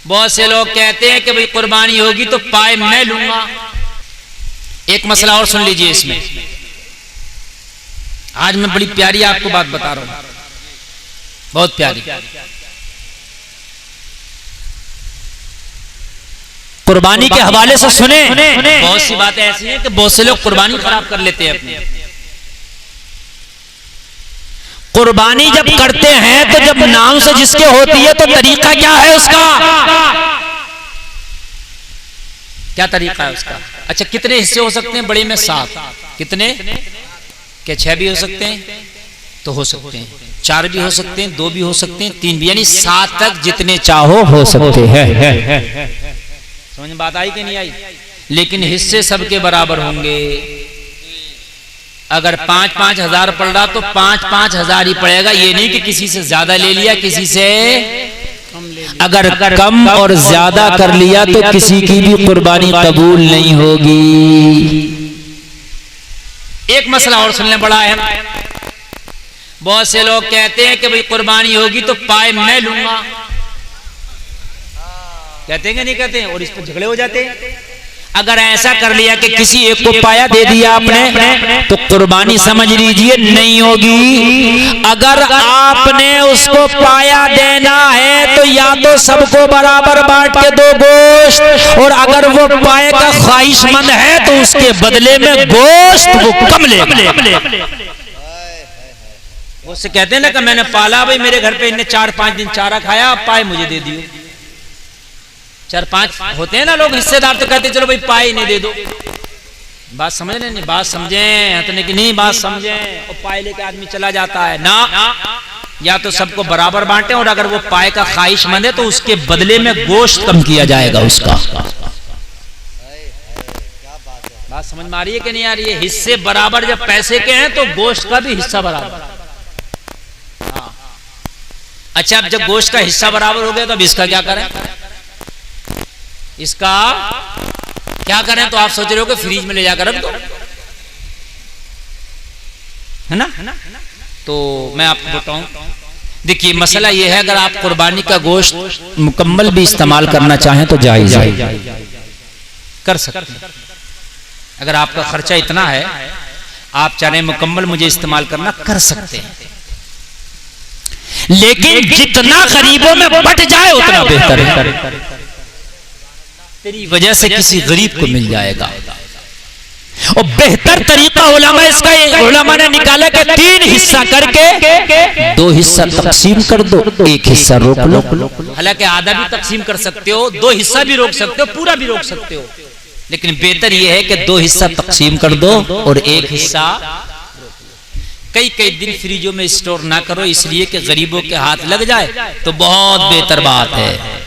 बहुत से लोग कहते हैं कि भाई कुर्बानी होगी तो पाए मैं लूंगा। एक मसला और सुन लीजिए इसमें। आज मैं बड़ी प्यारी आपको बात बता रहा हूं, बहुत प्यारी। कुर्बानी के हवाले से सुने। बहुत सी बातें ऐसी हैं कि बहुत से लोग कुर्बानी खराब कर लेते हैं अपनी। कुर्बानी जब करते हैं तो जब नाम से जिसके होती है तो तरीका क्या है उसका? क्या तरीका है उसका? अच्छा, कितने हिस्से हो सकते हैं? बड़े में 7। कितने? क्या 6 भी हो सकते हैं? तो हो सकते हैं। 4 भी हो सकते हैं, 2 भी हो सकते हैं, 3 भी, यानी 7 तक जितने चाहो हो सकते हैं। समझ में बात आई कि नहीं आई? लेकिन हिस्से सबके बराबर होंगे। अगर 5-5 हजार पड़ रहा तो 5-5 हजार ही पड़ेगा। ये नहीं कि किसी से ज्यादा ले लिया, किसी से अगर कम और ज्यादा कर लिया तो किसी की भी कुर्बानी कबूल नहीं होगी। एक मसला और सुनने बड़ा है। बहुत से लोग कहते हैं कि भाई कुर्बानी होगी तो पाए मैं लूंगा। कहते हैं कि नहीं कहते हैं? और इस पर झगड़े हो जाते हैं। अगर ऐसा कर लिया कि किसी एक को पाया दे दिया आपने तो कुर्बानी समझ लीजिए नहीं होगी। अगर आपने उसको पाया देना है तो या तो सबको बराबर बांट के दो गोश्त, और अगर वो पाए का ख्वाहिशमंद है तो उसके बदले में गोश्त वो कम लेगा। उससे कहते हैं ना कि मैंने पाला, भाई मेरे घर पे इन्हें 4-5 दिन चारा खाया, अब पाए मुझे दे दियो। 4-5 होते हैं ना लोग हिस्सेदार, तो कहते चलो भाई पाए नहीं दे दो। बात समझ रहे नहीं? बात समझें हतने की नहीं, बात समझें। और पाए लेके आदमी चला जाता है ना, या तो सबको बराबर बांटे, और अगर वो पाए का ख्वाहिशमंद है तो उसके बदले में गोश्त कम किया जाएगा उसका। बात समझ में आ रही है कि नहीं आ रही है? हिस्से बराबर जब पैसे के हैं तो गोश्त का भी हिस्सा बराबर। अच्छा, अब जब गोश्त का हिस्सा बराबर हो गया तो अब इसका क्या करें? इसका क्या करें? तो आप सोच रहे हो कि फ्रीज में ले जाकर रख दो, है ना? तो मैं आपको बताऊं, देखिए मसला यह है, अगर आप कुर्बानी का गोश्त मुकम्मल भी इस्तेमाल करना चाहें तो जायज है, कर सकते हैं। अगर आपका खर्चा इतना है, आप चाहे मुकम्मल मुझे इस्तेमाल करना कर सकते हैं, लेकिन जितना गरीबों में बट जाए उतना बेहतर है। तेरी वजह से किसी गरीब को मिल जाएगा। और बेहतर तरीका उलमा ने निकाला कि 3 हिस्सा करके 2 हिस्सा तकसीम कर दो, 1 हिस्सा रोक लो। हालांकि आधा भी तकसीम कर सकते हो, 2 हिस्सा भी रोक सकते हो, पूरा भी रोक सकते हो, लेकिन बेहतर यह है कि 2 हिस्सा तकसीम कर दो और 1 हिस्सा कई दिन फ्रिजों में स्टोर ना करो, इसलिए कि गरीबों के हाथ लग जाए तो बहुत बेहतर बात है।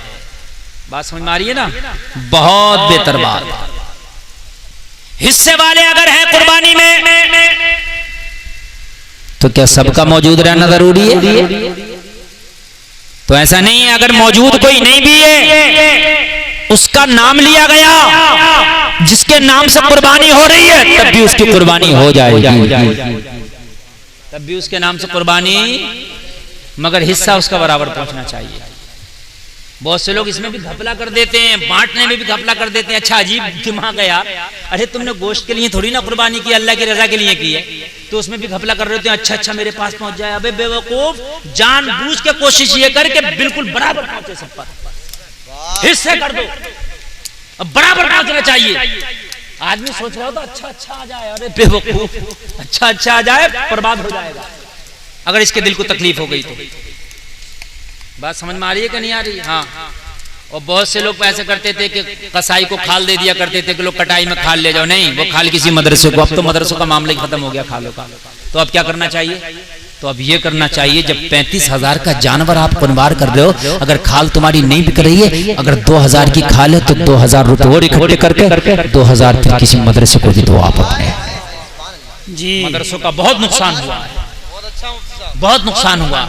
बात समझ में आ रही है ना? बहुत बेहतर बात। हिस्से वाले अगर हैं कुर्बानी में तो क्या सबका मौजूद रहना जरूरी है? तो ऐसा नहीं है। अगर मौजूद कोई नहीं भी है, उसका नाम लिया गया जिसके नाम से कुर्बानी हो रही है, तब भी उसकी कुर्बानी हो जाएगी, तब भी उसके नाम से कुर्बानी, मगर हिस्सा उसका बराबर पहुंचना चाहिए। बहुत से लोग इसमें भी घपला कर देते हैं, बांटने में भी घपला कर देते हैं। अच्छा, अजीब दिमाग है यार। अरे तुमने गोश्त के लिए थोड़ी ना कुर्बानी की, अल्लाह की रजा के लिए की है, तो उसमें भी घपला कर रहे होते हैं। अच्छा मेरे पास पहुंच जाए। अबे बेवकूफ, जानबूझ के कोशिश ये कर के बिल्कुल बराबर पहुंचे सब पर, हिस्से कर दो, अब बराबर पहुंचना चाहिए। आदमी सोच रहा हो तो अच्छा आ जाए, अरे बेवकूफ, अच्छा आ जाए बर्बाद हो जाएगा अगर इसके दिल को तकलीफ हो गई तो। बात समझ में आ रही है कि नहीं आ रही? हाँ। और बहुत से लोग ऐसे करते थे कि कसाई को खाल दे दिया करते थे कि लोग कटाई में खाल ले जाओ। नहीं, वो खाल किसी मदरसे को। अब तो मदरसों का मामला ही खत्म हो गया खालों का। तो अब क्या करना चाहिए? तो अब ये करना चाहिए, जब 35,000 का जानवर आप कुर्बान कर रहे हो, अगर खाल तुम्हारी नहीं बिक रही है, अगर 2,000 की खाल है तो 2,000 रुपए और इकट्ठे करके 2,000 फिर किसी मदरसे को भी दो आप अपने। जी, मदरसों का बहुत नुकसान हुआ, बहुत नुकसान हुआ।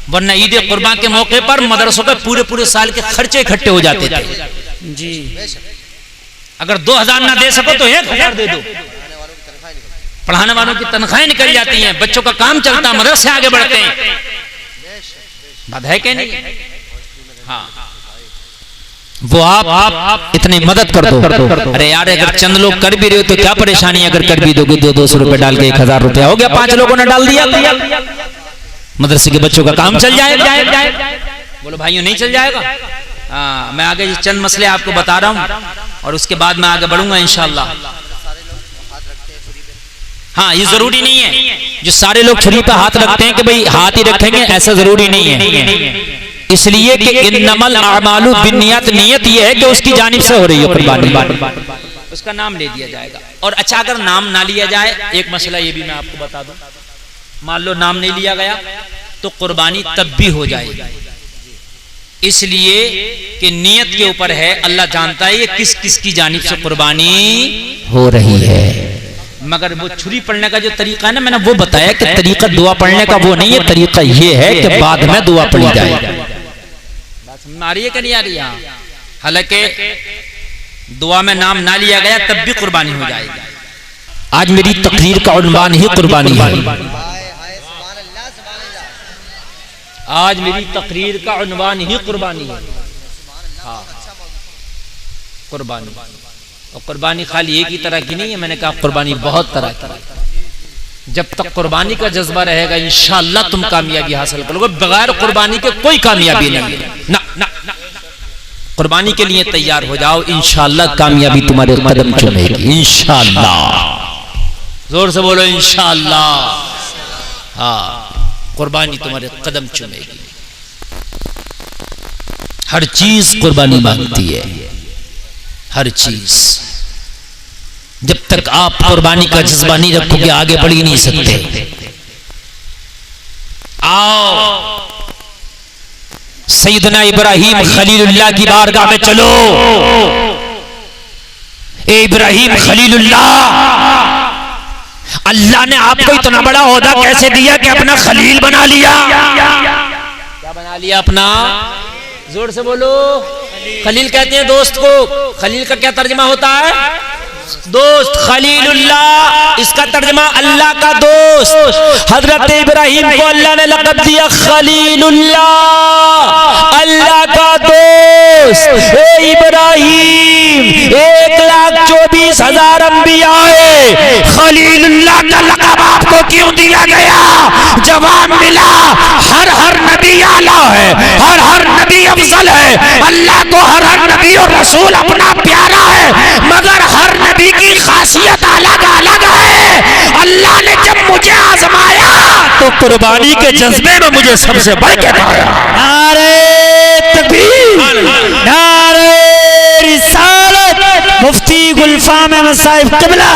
वरना ईद कुर्बान के मौके पर मदरसों के पूरे साल के खर्चे इकट्ठे हो जाते थे। जी, अगर 2,000 ना दे सको तो 1,000 दे दो। पढ़ाने वालों की तनख्वाहें निकल जाती हैं, बच्चों का काम चलता, मदरसे आगे बढ़ते हैं। बात है कि नहीं? हाँ। वो आप इतनी मदद कर दो। अरे यार अगर चंद लोग कर भी रहे हो तो क्या परेशानी, अगर कर भी दोगे 200 रुपए डाल के 1000 रुपया हो गया, 5 लोगों ने डाल दिया, मदरसे के बच्चों का काम चल जाएगा। बोलो भाइयों नहीं चल जाएगा? हाँ, मैं आगे चंद मसले आपको बता रहा हूँ और उसके बाद मैं आगे बढ़ूंगा इंशाअल्लाह। हाँ, ये जरूरी नहीं है जो सारे लोग छुरी पे हाथ रखते हैं कि भाई हाथ ही रखेंगे, ऐसा जरूरी नहीं है। इसलिए कि इन्नमल अमालु बिन्नियत, नियत ये है कि उसकी जानिब से हो रही है कुर्बानी, उसका नाम ले दिया जाएगा। और अच्छा अगर नाम ना लिया जाए, एक मसला ये भी मैं आपको बता दूं, मान लो नाम नहीं लिया गया तो कुर्बानी तब भी हो जाएगी, इसलिए कि नियत के ऊपर है। अल्लाह जानता है ये किस किस की जानिब से कुर्बानी हो रही है। मगर वो छुरी पढ़ने का जो तरीका है ना, मैंने वो बताया कि तरीका दुआ पढ़ने का वो नहीं है, तरीका ये है कि बाद में दुआ पढ़ी जाए। बात समझ में आ रही है कि नहीं आ रही है? हालांकि दुआ में नाम ना लिया गया तब भी कुर्बानी हो जाएगी। आज मेरी तकरीर का उन्वान ही कुर्बानी है। आज मेरी तकरीर का उन्वान ही कुर्बानी है। हाँ, कुर्बानी। और कुर्बानी खाली एक ही तरह की नहीं है, मैंने कहा कुर्बानी बहुत तरह की। जब तक कुर्बानी का जज्बा रहेगा इंशाअल्लाह तुम कामयाबी हासिल करोगे, बगैर कुर्बानी के कोई कामयाबी नहीं है। ना ना ना, कुर्बानी के लिए तैयार हो जाओ, इंशाअल्लाह कामयाबी तुम्हारे कदम चुमेगी इंशाअल्लाह। जोर से बोलो इंशाअल्लाह। हाँ, कुर्बानी तुम्हारे कदम चुमेगी। हर चीज कुर्बानी मांगती है, हर चीज। जब तक आप कुर्बानी का जज्बा नहीं रखोगे आगे बढ़ ही नहीं सकते। आओ सैयदना इब्राहिम खलीलुल्लाह की बारगाह में चलो। ए इब्राहिम खलीलुल्लाह, अल्लाह ने आपको इतना बड़ा ओहदा कैसे दिया कि अपना खलील बना लिया? क्या बना लिया अपना? जोर से बोलो। खलील कहते हैं दोस्त को। खलील का क्या तर्जमा होता है? दोस्त। खलीलुल्लाह इसका तर्जमा अल्लाह का दोस्त। हजरत इब्राहिम को अल्लाह ने लक़ब दिया खलीलुल्लाह, अल्लाह का दोस्त। ए इब्राहिम, 1,24,000 अंबिया है, खलीलुल्लाह का लक़ब आपको क्यों दिया गया? जवाब मिला, हर नबी आला है, हर नबी अफजल है। अल्लाह को हर नबी और रसूल अपना प्यारा है, मगर हर नबी की खासियत अलग अलग है। अल्लाह ने जब मुझे आजमाया तो कुर्बानी के जज्बे में मुझे सबसे बढ़ के पाया। नारे तकबीर, नारे रिसालत, मुफ्ती गुलफाम मसाइब क़िबला।